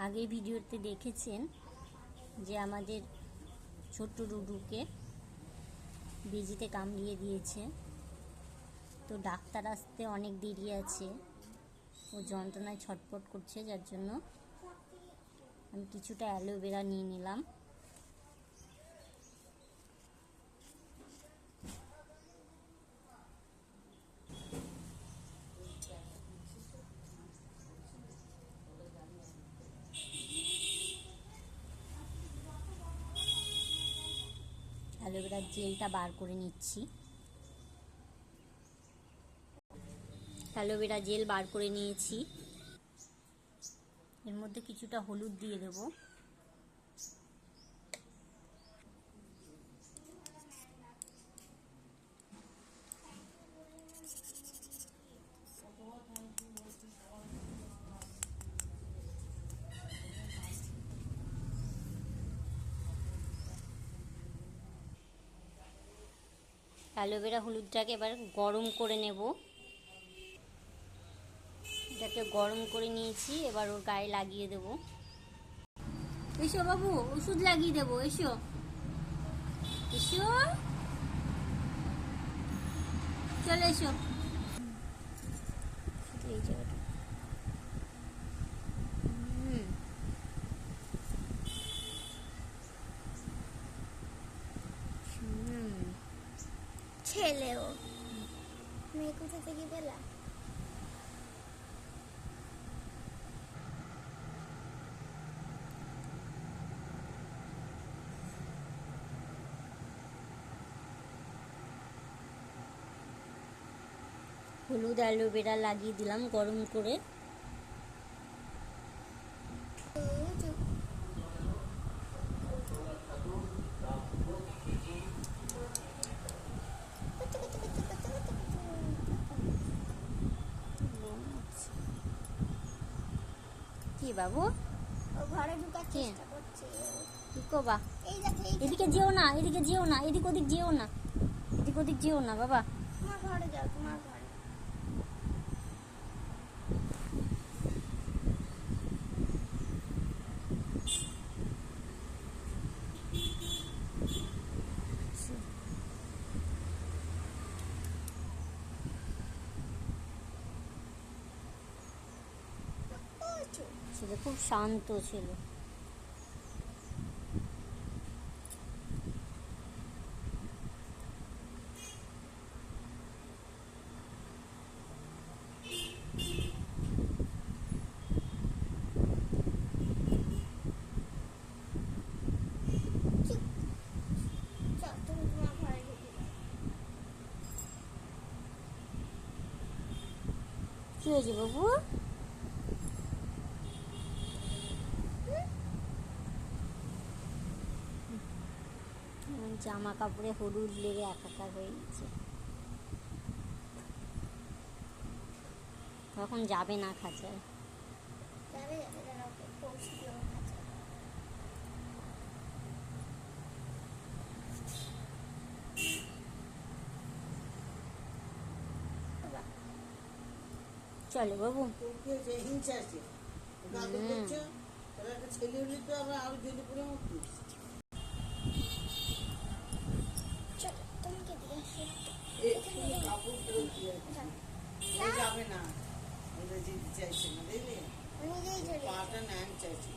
আগের ভিডিওতে দেখেছেন যে আমাদের ছোট্ট রুডুকে বিজিতে কামড়িয়ে দিয়েছে, তো ডাক্তার আসতে অনেক দেরি আছে। ও যন্ত্রণায় ছটফট করছে, যার জন্য আমি কিছুটা অ্যালোভেরা নিয়ে নিলাম। অ্যালোভেরার জেলটা বার করে নিচ্ছি। অ্যালোভেরা জেল বার করে নিয়েছি। এর মধ্যে কিছুটা হলুদ দিয়ে দেব। অ্যালোভেরা হলুদটাকে এবার গরম করে নেব। এটাকে গরম করে নিয়েছি, এবার ওর গায়ে লাগিয়ে দেব। এসো বাবু, ওষুধ লাগিয়ে দেবো, এসো এসো, চলে এসো। এই জায়গাটা ছেলেও মেয়ে কোথা থেকে পেলা? হলুদ অ্যালোভেরা লাগিয়ে দিলাম গরম করে। কি বাবু, ও ঘরে ঢোকার চেষ্টা করছে। কি করবা? এই দেখো, এদিকে যেও না, এদিকে যেও না, এদিক ওদিক যেও না, এদিক ওদিক যেও না বাবা। তোমার ঘরে যাও, তোমার ঘরে। ছেলে খুব শান্ত ছিল। কি হয়েছে বাবু? জামা কাপড়ে হলুদ লেগে একাকার হয়ে গেছে। তখন যাবে না খাঁচায়। চলো বাবু। যাবে না, চাইছে না, দেখলে পাটা ন্যাং চাইছে।